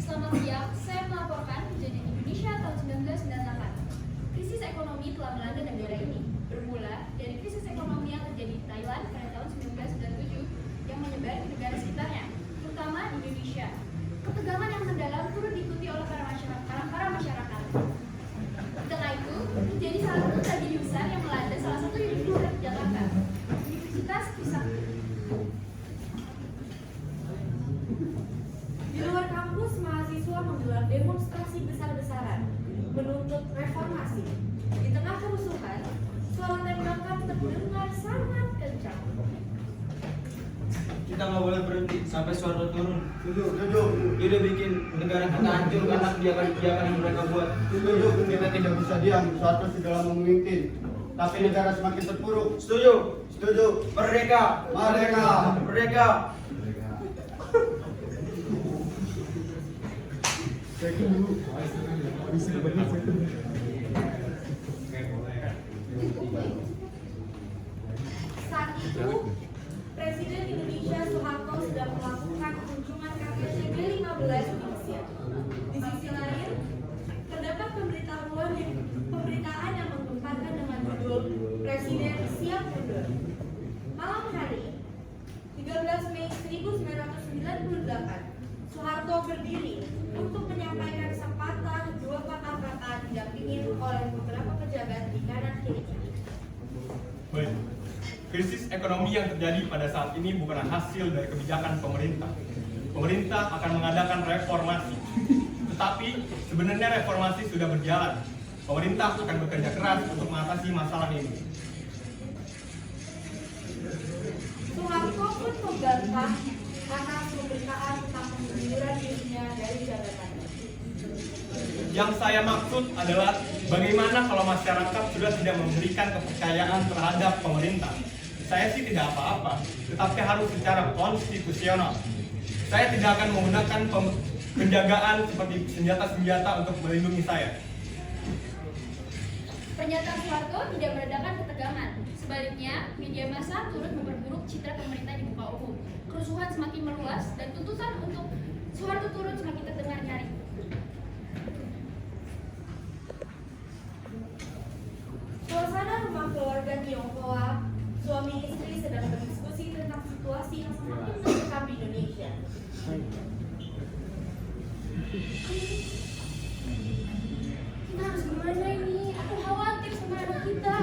Selamat siang, saya melaporkan kejadian Indonesia tahun 1998. Krisis ekonomi telah melanda negara ini, bermula dari krisis ekonomi yang terjadi di Thailand pada tahun 1997 yang menyebar ke negara sekitarnya, terutama di Indonesia. Ketegangan yang mendalam turut diikuti oleh para masyarakat. Di tengah itu, terjadi salah satu tragedi besar yang melanda salah satu universitas di Jakarta, Universitas Trisakti. Di luar kampus, mahasiswa menggelar demonstrasi besar-besaran menuntut reformasi. Di tengah kerusuhan, suara tembakan terdengar sangat kencang. Kita nggak boleh berhenti sampai suara turun. Setuju. Dia udah bikin negara kita hancur karena kebijakan yang mereka buat. Setuju. Kita tidak bisa diam. Soeharto sudah lama memimpin, tapi negara semakin terpuruk. Setuju. Setuju. Merdeka. Merdeka. Merdeka. Saat itu, Presiden Indonesia Soeharto sedang melakukan kunjungan KTT ke-15 di Mesir. Di sisi lain, terdapat pemberitaan yang menggemparkan dengan judul Presiden Siap Mundur. Malam hari, 13 Mei 1998, Soeharto berdiri untuk menyampaikan dua patah kata didampingi oleh beberapa pejabat di kanan kirinya. Baik. Krisis ekonomi yang terjadi pada saat ini bukanlah hasil dari kebijakan pemerintah. Pemerintah akan mengadakan reformasi. Tetapi sebenarnya reformasi sudah berjalan. Pemerintah akan bekerja keras untuk mengatasi masalah ini. Soeharto pun membantah atas pemberitaan tentang pengunduran dirinya dari jabatannya. Yang saya maksud adalah bagaimana kalau masyarakat sudah tidak memberikan kepercayaan terhadap pemerintah. Saya sih tidak apa-apa, tetapi harus secara konstitusional. Saya tidak akan menggunakan penjagaan seperti senjata-senjata untuk melindungi saya. Pernyataan Soeharto tidak meredakan ketegangan. Sebaliknya, media massa turut memperburuk citra pemerintah di muka umum. Kerusuhan semakin meluas dan tuntutan untuk Soeharto turun semakin terdengar nyaring. Suasana rumah keluarga Tionghoa, suami istri sedang berdiskusi tentang situasi yang semakin mencekam di Indonesia. Kita harus gimana ini? Aku khawatir sama anak kita.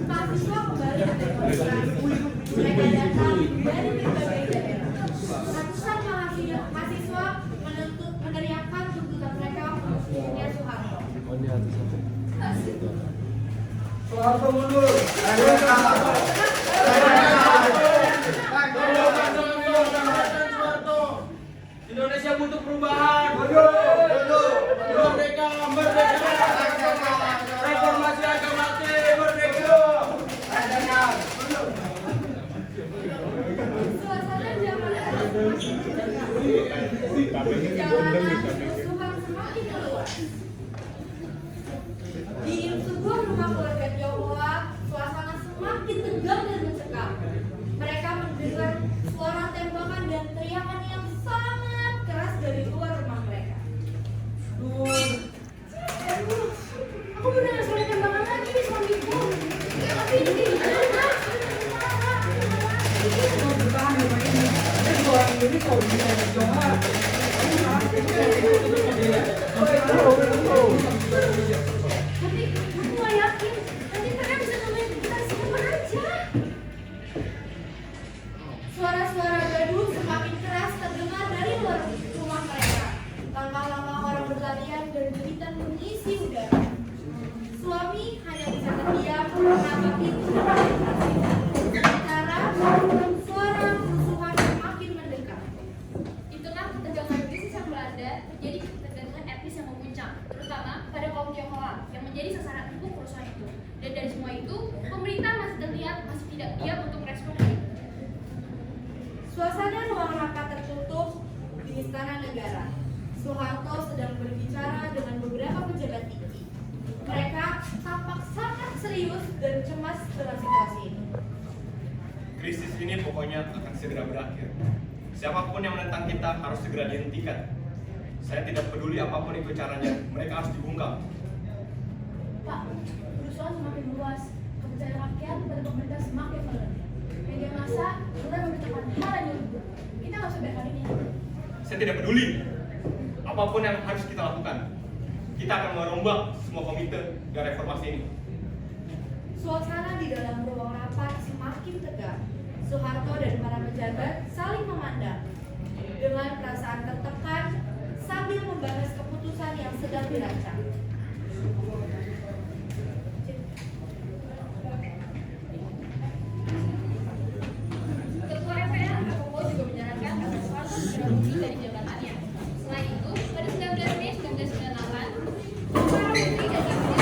Mahasiswa kembali berdemonstrasi. Mereka datang dari berbagai daerah. Ratusan mahasiswa meneriakkan tuntutan mereka untuk dirinya Soeharto. Soeharto mundur. Indonesia butuh perubahan. Merdeka. Reformasi agama merdeka. Suasana zaman jalanan kerusuhan semakin meluas. Di sebuah rumah keluarga Tionghoa, suasana semakin tegang dan mencekam. Mereka mendengar suara tembakan dan teriakan yang sangat keras dari luar rumah mereka. Aku mendengar suara tembakan lagi di suamiku. Tapi ini di mana? Tapi aku nggak yakin. Nanti mereka bisa nemuin kita siapa aja. Suara-suara gaduh semakin keras terdengar dari luar rumah mereka. Langkah-langkah orang berlarian dan jeritan mengisi udara. Suami hanya bisa terdiam menatap pintu. Sementara suara kerusuhan semakin mendekat. Di tengah ketegangan krisis yang melanda, terjadi ketegangan etnis yang memuncak, terutama pada kaum Tionghoa yang menjadi sasaran empuk kerusuhan itu. Dan dari negara. Soeharto sedang berbicara dengan beberapa pejabat tinggi. Mereka tampak sangat serius dan cemas dengan situasi ini. Krisis ini pokoknya akan segera berakhir. Siapapun yang menentang kita harus segera dihentikan. Saya tidak peduli apapun itu caranya, mereka harus dibungkam. Pak, kerusuhan semakin luas, kepercayaan rakyat pada pemerintah semakin melemah. Media massa mulai memberitakan hal yang lebih. Kita nggak usah biarkan ini. Saya tidak peduli apapun yang harus kita lakukan. Kita akan merombak semua komite dan reformasi ini. Suasana di dalam ruang rapat semakin tegang. Soeharto dan para pejabat saling memandang dengan perasaan tertekan sambil membahas keputusan yang sedang dirancang. Ketua MPR Prabowo juga menyarankan agar Soeharto segera mundur dari jabatannya. Selain itu, pada 19 Mei 1998, para menteri dan kabinet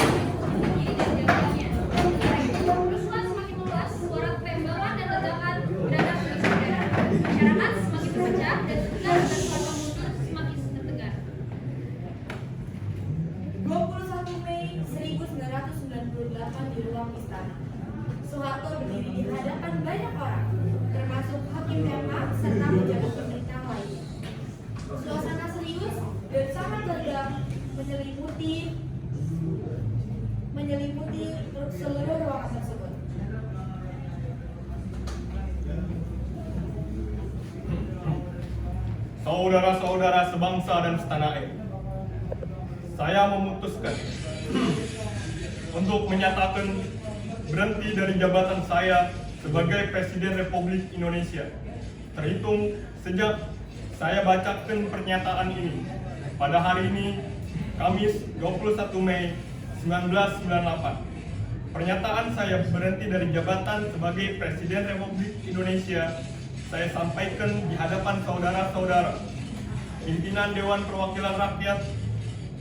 berdiri dari jabatannya. Setelah itu, kerusuhan semakin meluas, suara tembakan dan ledakan mendadak berseberangan. Masyarakat semakin terpecah dan tuntutan agar Soeharto mundur semakin terdengar. 21 Mei 1998 di ruang istana. Soeharto berdiri di hadapan banyak orang, termasuk Hakim MK serta pejabat pemerintah lainnya. Suasana serius dan sangat tegang menyelimuti seluruh ruangan tersebut. Saudara-saudara sebangsa dan setanah air, saya memutuskan untuk menyatakan berhenti dari jabatan saya sebagai Presiden Republik Indonesia. Terhitung sejak saya bacakan pernyataan ini pada hari ini, Kamis 21 Mei 1998. Pernyataan saya berhenti dari jabatan sebagai Presiden Republik Indonesia saya sampaikan di hadapan saudara-saudara, pimpinan Dewan Perwakilan Rakyat,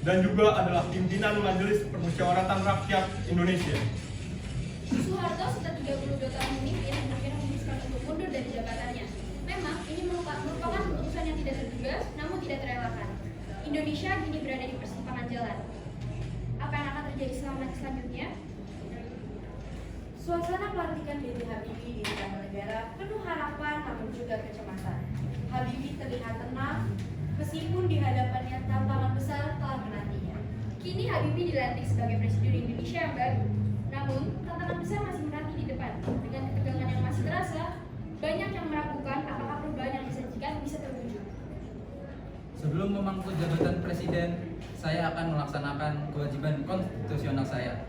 dan juga adalah pimpinan Majelis Permusyawaratan Rakyat Indonesia. Soeharto setelah 32 tahun memimpin akhirnya memutuskan untuk mundur dari jabatannya. Memang ini merupakan keputusan yang tidak terduga, namun tidak terelakkan. Indonesia kini berada di persimpangan jalan. Apa yang akan terjadi selanjutnya? Suasana pelantikan B.J. Habibie di Istana Negara penuh harapan namun juga kecemasan. Habibie terlihat tenang meskipun di hadapannya tantangan besar telah menantinya. Kini Habibie dilantik sebagai Presiden Indonesia yang baru. Namun, tantangan besar masih menanti di depan. Dengan ketegangan yang masih terasa, banyak yang meragukan apakah perubahan yang disajikan bisa terwujud. Sebelum memangku jabatan presiden, saya akan melaksanakan kewajiban konstitusional saya,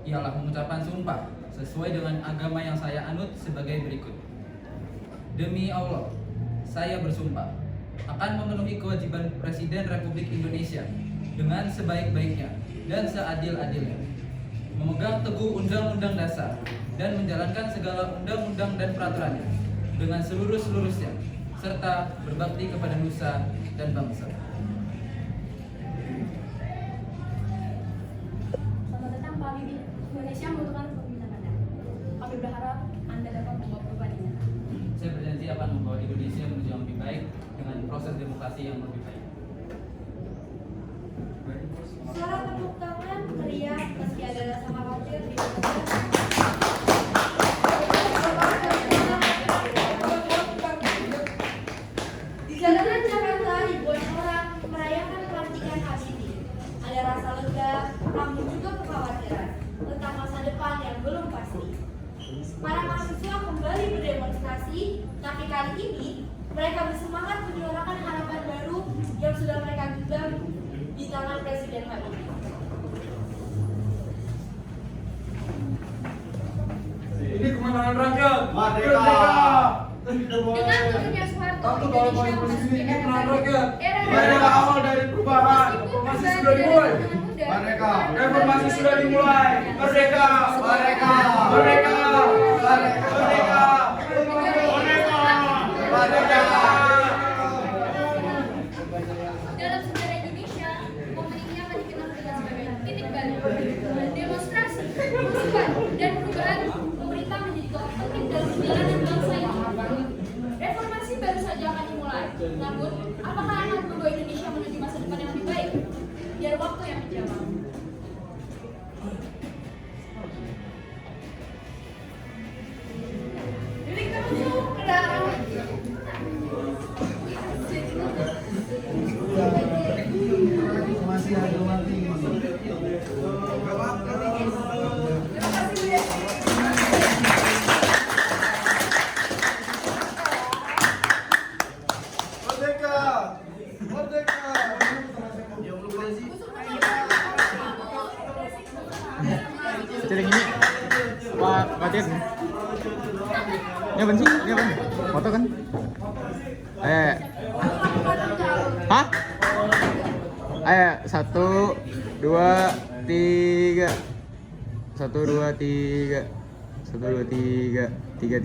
ialah mengucapkan sumpah sesuai dengan agama yang saya anut sebagai berikut. Demi Allah, saya bersumpah akan memenuhi kewajiban Presiden Republik Indonesia dengan sebaik-baiknya dan seadil-adilnya, memegang teguh Undang-Undang Dasar dan menjalankan segala undang-undang dan peraturannya dengan seluruh-seluruhnya, serta berbakti kepada nusa dan bangsa. Selamat datang Pak Habibie. Indonesia membutuhkan kepemimpinan Anda. Kami berharap Anda dapat membawa perubahan ini. Saya berjanji akan membawa Indonesia menuju yang lebih baik dengan proses demokrasi yang lebih baik. Suara tepuk tangan teriak meski ada rasa khawatir di Di jalanan Jakarta, ribuan orang merayakan pelantikan Habibie. Ada rasa lega, namun juga kekhawatiran tentang masa depan yang belum pasti. Para mahasiswa kembali berdemonstrasi, tapi kali ini mereka bersemangat menyuarakan harapan baru yang sudah mereka genggam di tangan Presiden Habibie. Ini kemenangan rakyat. Merdeka! Dengan turunnya Soeharto, Satu dalam Indonesia posisi memasuki ini era kemenangan baru. rakyat. Era Merdeka baru. awal dari perubahan. Meskipun Reformasi perubahan sudah dimulai. dari zaman muda, Merdeka! Reformasi sudah dimulai. Merdeka! Merdeka! Merdeka! Merdeka! Merdeka! Merdeka! dalam sejarah Indonesia, momen ini akan dikenal dengan sebagai titik balik. Demonstrasi, kerusuhan, dan perubahan pemerintah menjadi tolak penting dalam perjalanan bangsa ini. Reformasi baru saja akan dimulai. Namun, apakah akan membawa Indonesia menuju masa depan yang lebih baik? Biar waktu yang menjawab. Milik kamu Rara. Masih ada mati. Terima kasih Bu Desi. Merdeka! Merdeka! Celing ini Pak Batin. Ini apa sih? Ini apa? Foto kan? Hah? 1, 2, 3. 1, 2, 3. 1, 2, 3. 3.